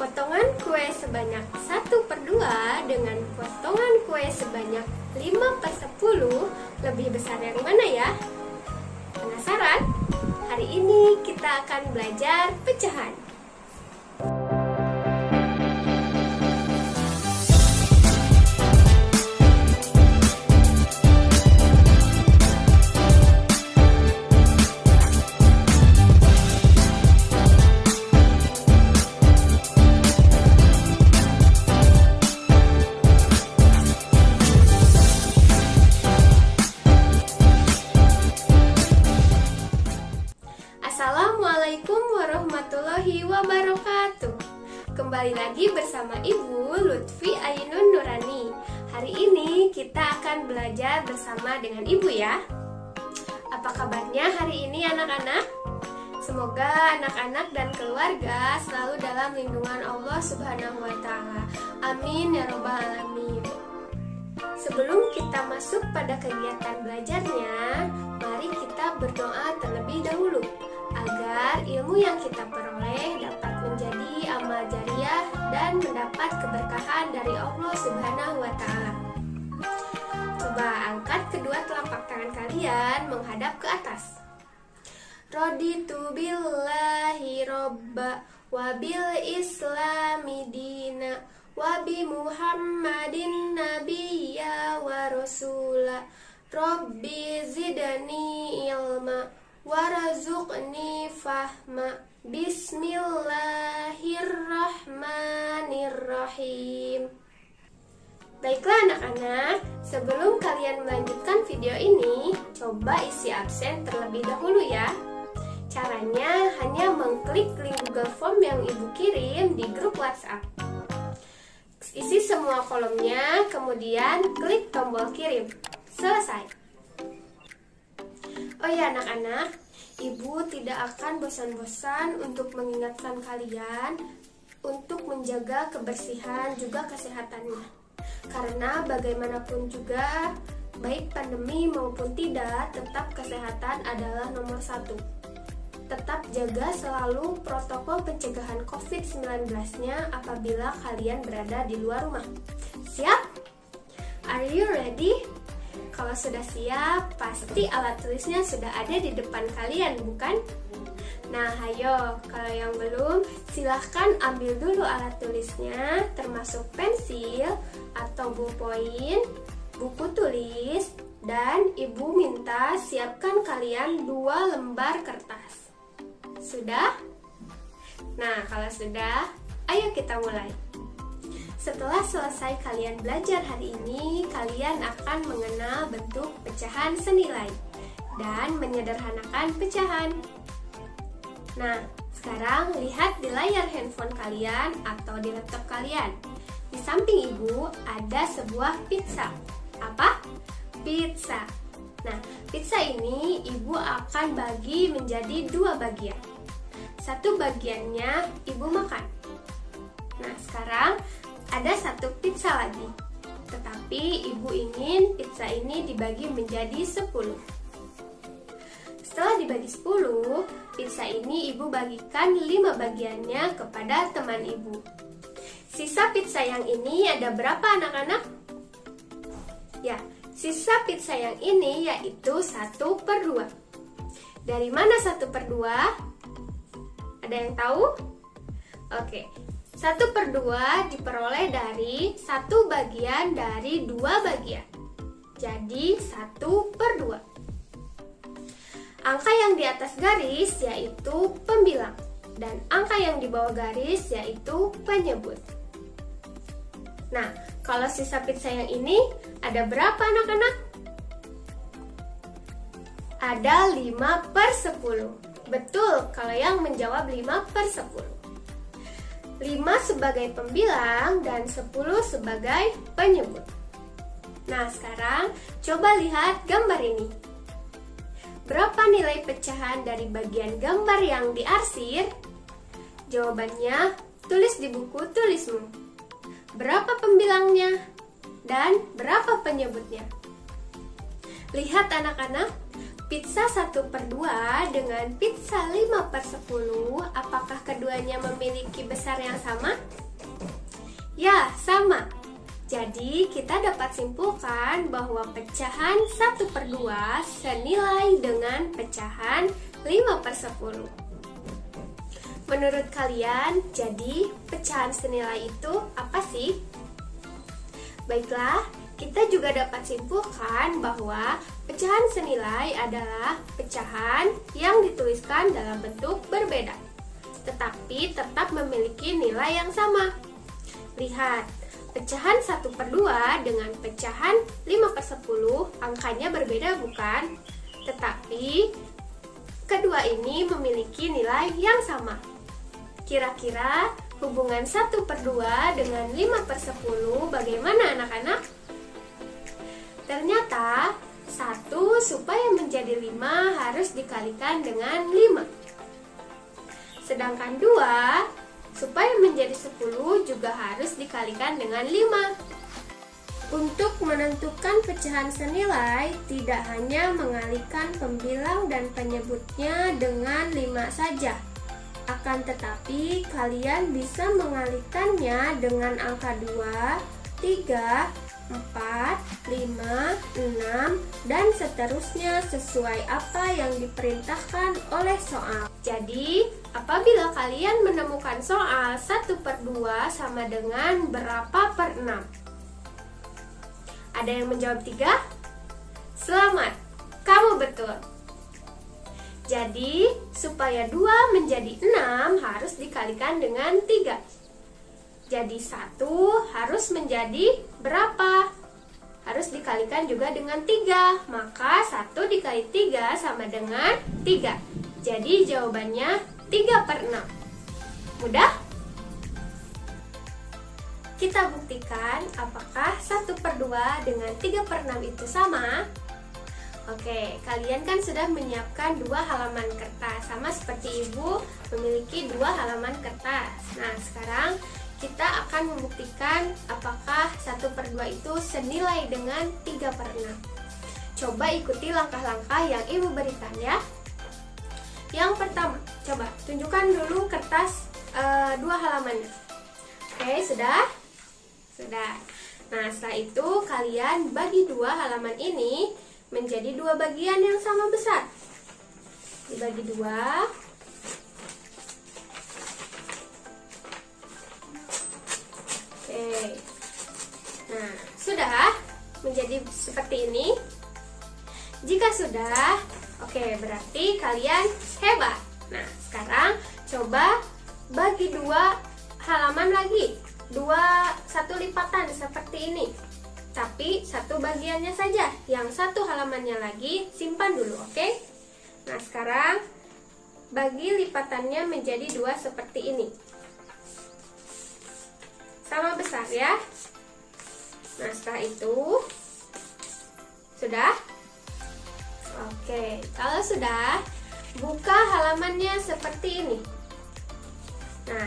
Potongan kue sebanyak 1/2 dengan potongan kue sebanyak 5/10 lebih besar yang mana ya? Penasaran? Hari ini kita akan belajar pecahan. Assalamualaikum warahmatullahi wabarakatuh. Kembali lagi bersama Ibu Lutfi Ainun Nurani. Hari ini kita akan belajar bersama dengan Ibu ya. Apa kabarnya hari ini anak-anak? Semoga anak-anak dan keluarga selalu dalam lindungan Allah Subhanahu wa Ta'ala. Amin ya Rabbal Alamin. Sebelum kita masuk pada kegiatan belajarnya, mari kita berdoa terlebih dahulu agar ilmu yang kita peroleh dapat menjadi amal jariah dan mendapat keberkahan dari Allah Subhanahu wa Ta'ala. Coba angkat kedua telapak tangan kalian menghadap ke atas. Raditu billahi robba wa bil islami dina wa bi Muhammadin nabiyya wa rasula. Rabbi zidani ilma warzuqni fahma. Bismillahirrahmanirrahim. Baiklah anak-anak, sebelum kalian melanjutkan video ini, coba isi absen terlebih dahulu ya. Caranya hanya mengklik link Google Form yang Ibu kirim di grup WhatsApp. Isi semua kolomnya, kemudian klik tombol kirim. Selesai. Oh ya anak-anak, Ibu tidak akan bosan-bosan untuk mengingatkan kalian untuk menjaga kebersihan juga kesehatannya. Karena bagaimanapun juga, baik pandemi maupun tidak, tetap kesehatan adalah nomor 1. Tetap jaga selalu protokol pencegahan COVID-19-nya apabila kalian berada di luar rumah. Siap? Are you ready? Kalau sudah siap, pasti alat tulisnya sudah ada di depan kalian, bukan? Nah, ayo, kalau yang belum, silahkan ambil dulu alat tulisnya, termasuk pensil atau ballpoint, buku tulis, dan Ibu minta siapkan kalian 2 lembar kertas. Sudah? Nah, kalau sudah, ayo kita mulai. Setelah selesai kalian belajar hari ini, kalian akan mengenal bentuk pecahan senilai dan menyederhanakan pecahan. Nah, sekarang lihat di layar handphone kalian atau di laptop kalian. Di samping Ibu ada sebuah pizza. Apa? Pizza. Nah, pizza ini Ibu akan bagi menjadi 2 bagian. Satu bagiannya Ibu makan. Nah, sekarang ada 1 pizza lagi. Tetapi Ibu ingin pizza ini dibagi menjadi 10. Setelah dibagi 10, pizza ini Ibu bagikan 5 bagiannya kepada teman Ibu. Sisa pizza yang ini ada berapa anak-anak? Ya, sisa pizza yang ini yaitu 1/2. Dari mana 1/2? Ada yang tahu? Oke, 1/2 diperoleh dari 1 bagian dari 2 bagian. Jadi 1/2. Angka yang di atas garis yaitu pembilang, dan angka yang di bawah garis yaitu penyebut. Nah, kalau sisa pizza yang ini ada berapa anak-anak? Ada 5/10. Betul, kalau yang menjawab 5/10. 5 sebagai pembilang dan 10 sebagai penyebut. Nah, sekarang coba lihat gambar ini. Berapa nilai pecahan dari bagian gambar yang diarsir? Jawabannya tulis di buku tulismu. Berapa pembilangnya dan berapa penyebutnya? Lihat anak-anak, Pizza 1/2 dengan pizza 5/10, apakah keduanya memiliki besar yang sama? Ya, sama. Jadi, kita dapat simpulkan bahwa pecahan 1/2 senilai dengan pecahan 5/10. Menurut kalian, jadi pecahan senilai itu apa sih? Baiklah, kita juga dapat simpulkan bahwa pecahan senilai adalah pecahan yang dituliskan dalam bentuk berbeda, tetapi tetap memiliki nilai yang sama. Lihat, pecahan 1/2 dengan pecahan 5/10 angkanya berbeda bukan? Tetapi kedua ini memiliki nilai yang sama. Kira-kira hubungan 1/2 dengan 5/10 bagaimana anak-anak? Ternyata 1 supaya menjadi 5 harus dikalikan dengan 5. Sedangkan 2 supaya menjadi 10 juga harus dikalikan dengan 5. Untuk menentukan pecahan senilai, tidak hanya mengalihkan pembilang dan penyebutnya dengan 5 saja. Akan tetapi, kalian bisa mengalihkannya dengan angka 2, 3, 4, 5, 6, dan seterusnya sesuai apa yang diperintahkan oleh soal. Jadi, apabila kalian menemukan soal 1/2 sama dengan berapa per 6? Ada yang menjawab 3? Selamat, kamu betul. Jadi, supaya 2 menjadi 6 harus dikalikan dengan 3. Jadi 1 harus menjadi berapa? Harus dikalikan juga dengan 3. Maka 1 dikali 3 sama dengan 3. Jadi jawabannya 3/6. Mudah? Kita buktikan apakah 1/2 dengan 3/6 itu sama? Oke, kalian kan sudah menyiapkan 2 halaman kertas. Sama seperti ibu memiliki 2 halaman kertas. Nah, sekarang kita akan membuktikan apakah 1/2 itu senilai dengan 3/6. Coba ikuti langkah-langkah yang ibu berikan ya. Yang pertama, coba tunjukkan dulu kertas 2 halamannya. Oke, sudah? Sudah. Nah, setelah itu kalian bagi 2 halaman ini menjadi 2 bagian yang sama besar. Dibagi 2. Oke. Nah, sudah menjadi seperti ini. Jika sudah, oke, berarti kalian hebat. Nah, sekarang coba bagi 2 halaman lagi. 1 lipatan seperti ini. Tapi 1 bagiannya saja. Yang 1 halamannya lagi simpan dulu, oke? Nah, sekarang bagi lipatannya menjadi 2 seperti ini. Sama besar ya. Nah, setelah itu sudah? Oke, kalau sudah, buka halamannya seperti ini. Nah,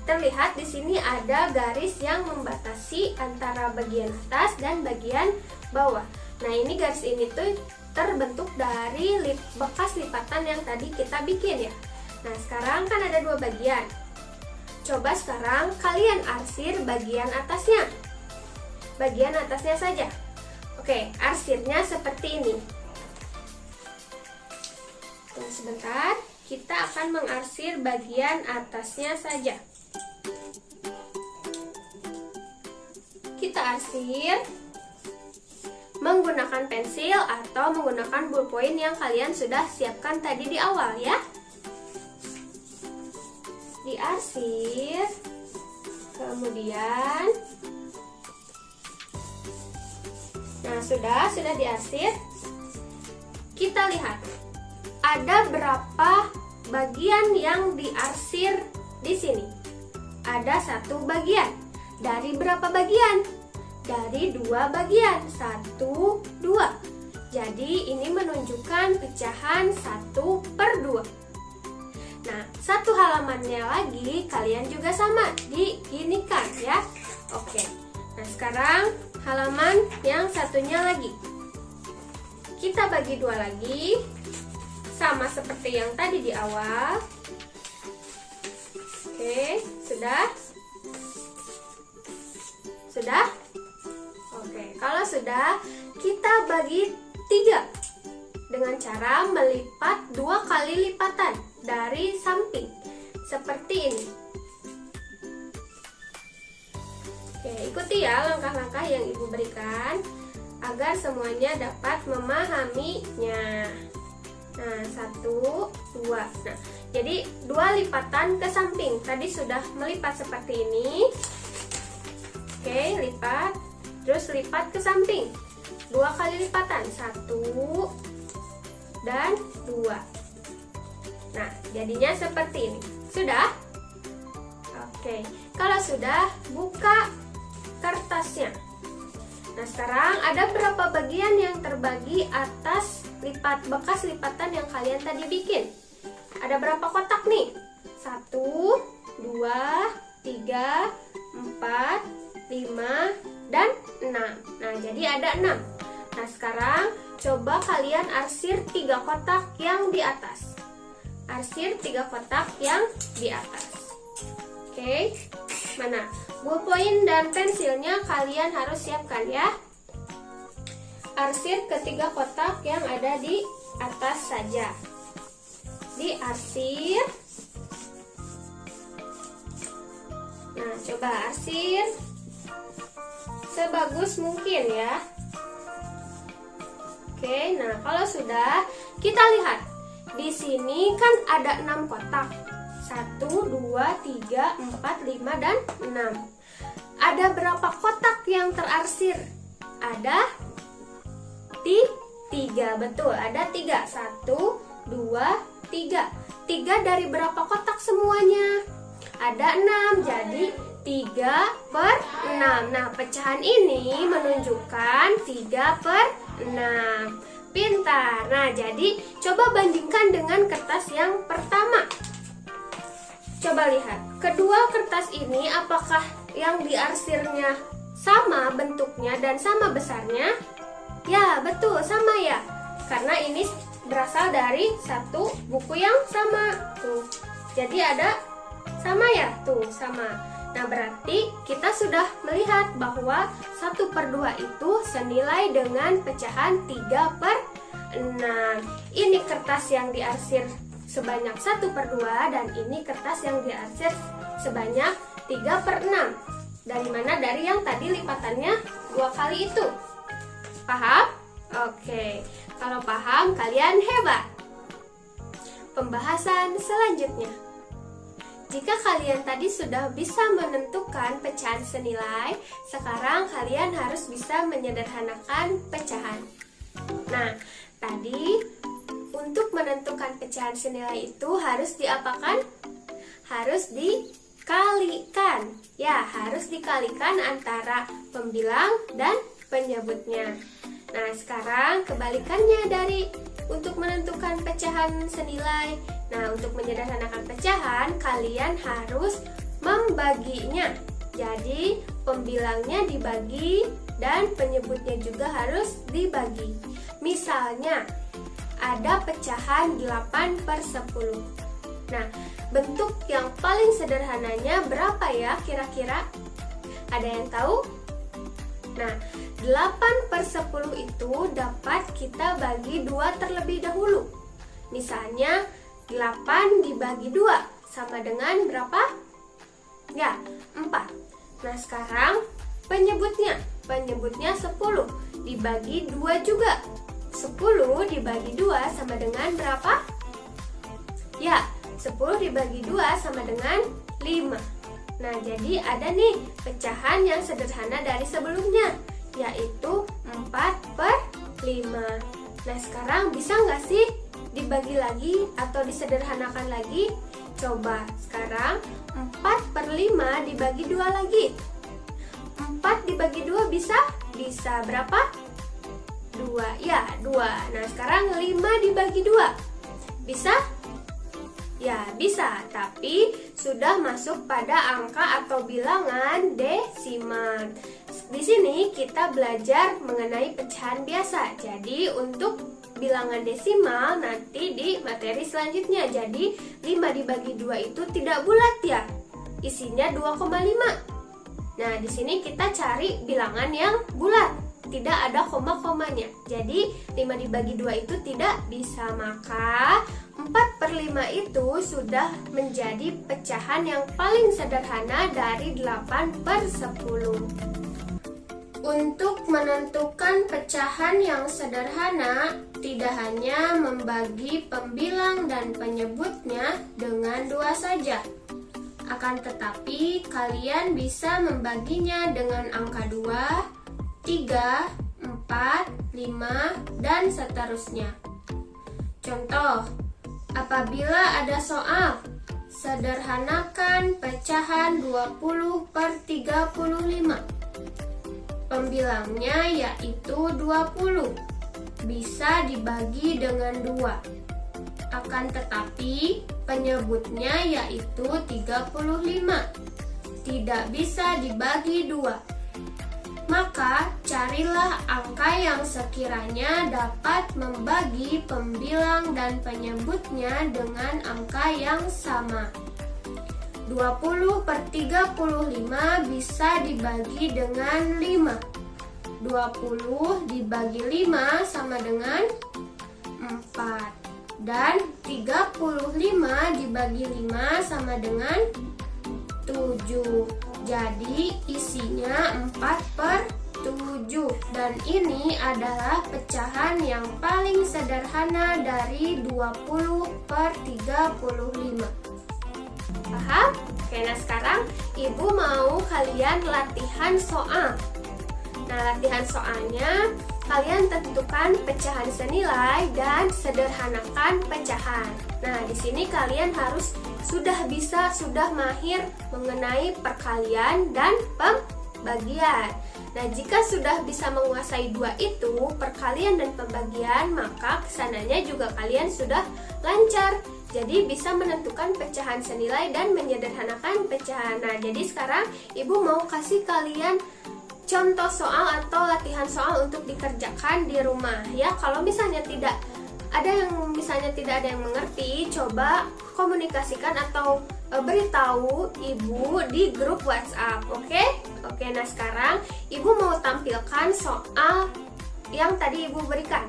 terlihat di sini ada garis yang membatasi antara bagian atas dan bagian bawah. Nah, ini garis ini tuh terbentuk dari bekas lipatan yang tadi kita bikin ya. Nah, sekarang kan ada 2 bagian. Coba sekarang kalian arsir bagian atasnya. Bagian atasnya saja. Oke, arsirnya seperti ini. Tunggu sebentar. Kita akan mengarsir bagian atasnya saja. Kita arsir menggunakan pensil atau menggunakan ballpoint yang kalian sudah siapkan tadi di awal ya. Diarsir. Kemudian nah, sudah diarsir. Kita lihat ada berapa bagian yang diarsir di sini. Ada 1 bagian. Dari berapa bagian? Dari 2 bagian. 1, 2. Jadi ini menunjukkan pecahan 1/2. Nah, 1 halamannya lagi kalian juga sama, diginikan ya. Oke. Nah, sekarang halaman yang satunya lagi. Kita bagi 2 lagi. sama seperti yang tadi di awal. Oke, sudah? Sudah? Oke, kalau sudah, kita bagi 3 dengan cara melipat 2 kali lipatan dari samping seperti ini. Oke, ikuti ya langkah-langkah yang Ibu berikan agar semuanya dapat memahaminya. Nah, 1, 2. Nah, jadi 2 lipatan ke samping. Tadi sudah melipat seperti ini. Oke, lipat. Terus lipat ke samping. 2 kali lipatan. 1 dan 2. Nah, jadinya seperti ini. Sudah? Oke, kalau sudah, buka kertasnya. Nah, sekarang ada berapa bagian yang terbagi atas bekas lipatan yang kalian tadi bikin? Ada berapa kotak nih? 1, 2, 3, 4, 5, dan 6. Nah, jadi ada 6. Nah, sekarang coba kalian arsir 3 kotak yang di atas. Arsir 3 kotak yang di atas. Oke, mana? Ballpoint dan pensilnya kalian harus siapkan ya. Arsir ke 3 kotak yang ada di atas saja. Diarsir. Nah, coba arsir sebagus mungkin ya. Oke, nah kalau sudah, kita lihat. Di sini kan ada 6 kotak. 1, 2, 3, 4, 5, dan 6. Ada berapa kotak yang terarsir? Ada 3, betul, ada 3. 1, 2, 3. 3 dari berapa kotak semuanya? Ada 6, jadi 3/6. Nah, pecahan ini menunjukkan 3/6. Pintar. Nah, jadi coba bandingkan dengan kertas yang pertama. Coba lihat, kedua kertas ini apakah yang diarsirnya sama bentuknya dan sama besarnya? Ya, betul, sama ya. Karena ini berasal dari satu buku yang sama. Tuh. Jadi ada sama ya? Tuh, sama. Nah, berarti kita sudah melihat bahwa 1/2 itu senilai dengan pecahan 3/6. Ini kertas yang diarsir sebanyak 1/2 dan ini kertas yang diarsir sebanyak 3/6. Dari mana? Dari yang tadi lipatannya 2 kali itu. Paham? Oke, kalau paham kalian hebat. Pembahasan selanjutnya. Jika kalian tadi sudah bisa menentukan pecahan senilai, sekarang kalian harus bisa menyederhanakan pecahan. Nah, tadi untuk menentukan pecahan senilai itu harus diapakan? Harus dikalikan. Ya, harus dikalikan antara pembilang dan penyebutnya. Nah, sekarang kebalikannya dari untuk menentukan pecahan senilai. Nah, untuk menyederhanakan pecahan, kalian harus membaginya. Jadi, pembilangnya dibagi dan penyebutnya juga harus dibagi. Misalnya, ada pecahan 8/10. Nah, bentuk yang paling sederhananya berapa ya kira-kira? Ada yang tahu? Nah, 8/10 itu dapat kita bagi 2 terlebih dahulu. Misalnya, 8 dibagi 2 sama dengan berapa? Ya, 4. Nah, sekarang penyebutnya. Penyebutnya 10 dibagi 2 juga. 10 dibagi 2 sama dengan berapa? Ya, 10 dibagi 2 sama dengan 5. Nah, jadi ada nih pecahan yang sederhana dari sebelumnya, yaitu 4/5. Nah, sekarang bisa nggak sih dibagi lagi atau disederhanakan lagi? Coba sekarang 4/5 dibagi 2 lagi. 4 dibagi 2 bisa? Bisa berapa? 2. Ya, 2. Nah, sekarang 5 dibagi 2. Bisa? Ya, bisa. Tapi sudah masuk pada angka atau bilangan desimal. Di sini kita belajar mengenai pecahan biasa. Jadi untuk bilangan desimal nanti di materi selanjutnya. Jadi 5 dibagi 2 itu tidak bulat ya. Isinya 2,5. Nah, di sini kita cari bilangan yang bulat, tidak ada koma-komanya. Jadi 5 dibagi 2 itu tidak bisa, maka 4/5 itu sudah menjadi pecahan yang paling sederhana dari 8/10. Untuk menentukan pecahan yang sederhana, tidak hanya membagi pembilang dan penyebutnya dengan 2 saja. Akan tetapi, kalian bisa membaginya dengan angka 2, 3, 4, 5, dan seterusnya. Contoh, apabila ada soal, sederhanakan pecahan 20/35. Pembilangnya yaitu 20, bisa dibagi dengan 2. Akan tetapi, penyebutnya yaitu 35, tidak bisa dibagi 2. Maka, carilah angka yang sekiranya dapat membagi pembilang dan penyebutnya dengan angka yang sama. 20/35 bisa dibagi dengan 5. 20 dibagi 5 sama dengan 4. Dan 35 dibagi 5 sama dengan 7. Jadi isinya 4/7. Dan ini adalah pecahan yang paling sederhana dari 20/35. Paham? Oke, nah sekarang Ibu mau kalian latihan soal. Nah, latihan soalnya kalian tentukan pecahan senilai dan sederhanakan pecahan. Nah, di sini kalian harus sudah mahir mengenai perkalian dan pembagian. Nah, jika sudah bisa menguasai 2 itu, perkalian dan pembagian, maka kesananya juga kalian sudah lancar. Jadi bisa menentukan pecahan senilai dan menyederhanakan pecahan. Nah, jadi sekarang Ibu mau kasih kalian contoh soal atau latihan soal untuk dikerjakan di rumah ya. Kalau misalnya tidak ada yang mengerti, coba komunikasikan atau beritahu Ibu di grup WhatsApp. Oke, nah sekarang Ibu mau tampilkan soal yang tadi Ibu berikan.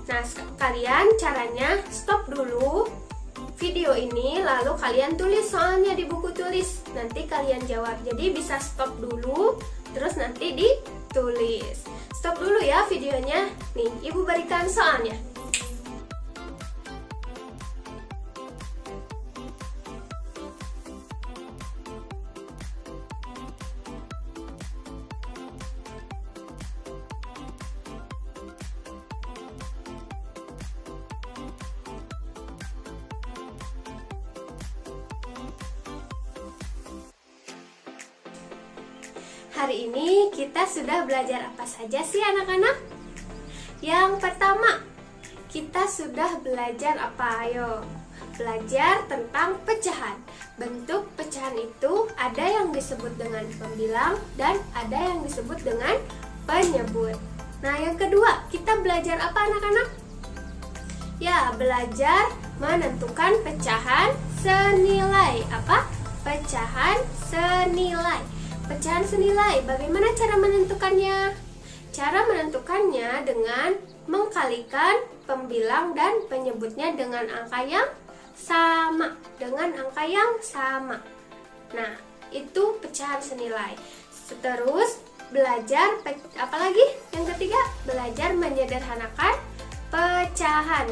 Nah, kalian caranya stop dulu video ini, lalu kalian tulis soalnya di buku tulis. Nanti kalian jawab. Jadi bisa stop dulu, terus nanti ditulis. Stop dulu ya videonya. Nih, Ibu berikan soalnya. Hari ini kita sudah belajar apa saja sih anak-anak? Yang pertama, kita sudah belajar apa? Ayo, belajar tentang pecahan. Bentuk pecahan itu ada yang disebut dengan pembilang dan ada yang disebut dengan penyebut. Nah, yang kedua, kita belajar apa anak-anak? Ya, belajar menentukan pecahan senilai. Apa? Pecahan senilai. Pecahan senilai, bagaimana cara menentukannya? Cara menentukannya dengan mengkalikan pembilang dan penyebutnya dengan angka yang sama. Nah, itu pecahan senilai. Terus belajar apa lagi? Yang ketiga, belajar menyederhanakan pecahan.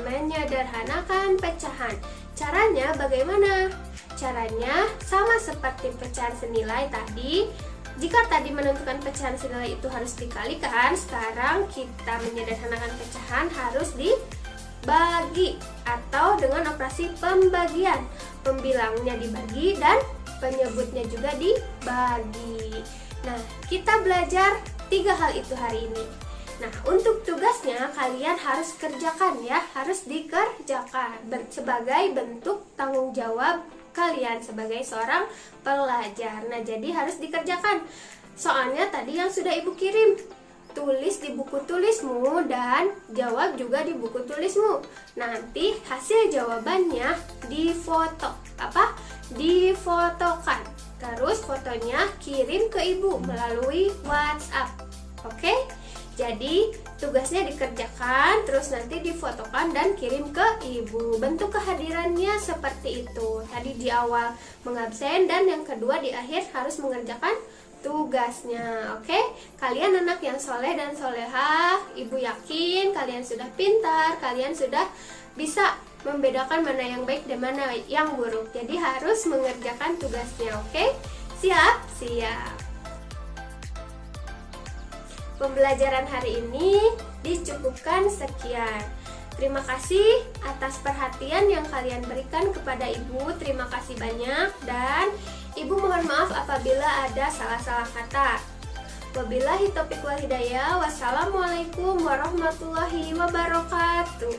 Caranya bagaimana? Caranya sama seperti pecahan senilai tadi. Jika tadi menentukan pecahan senilai itu harus dikalikan, sekarang kita menyederhanakan pecahan harus dibagi atau dengan operasi pembagian. Pembilangnya dibagi dan penyebutnya juga dibagi. Nah, kita belajar 3 hal itu hari ini. Nah, untuk tugasnya kalian harus kerjakan ya, harus dikerjakan sebagai bentuk tanggung jawab kalian sebagai seorang pelajar. Nah, jadi harus dikerjakan. soalnya tadi yang sudah Ibu kirim. Tulis di buku tulismu dan jawab juga di buku tulismu. Nanti hasil jawabannya difoto. Difotokan. Terus fotonya kirim ke Ibu melalui WhatsApp. Oke? Jadi tugasnya dikerjakan, terus nanti difotokan dan kirim ke Ibu. Bentuk kehadirannya seperti itu. Tadi di awal mengabsen dan yang kedua di akhir harus mengerjakan tugasnya. Oke? Kalian anak yang soleh dan solehah, Ibu yakin kalian sudah pintar, kalian sudah bisa membedakan mana yang baik dan mana yang buruk. Jadi harus mengerjakan tugasnya. Oke? Siap? Siap. Pembelajaran hari ini dicukupkan sekian. Terima kasih atas perhatian yang kalian berikan kepada Ibu. Terima kasih banyak dan Ibu mohon maaf apabila ada salah-salah kata. Wabillahi taufiq wal hidayah. Wassalamualaikum warahmatullahi wabarakatuh.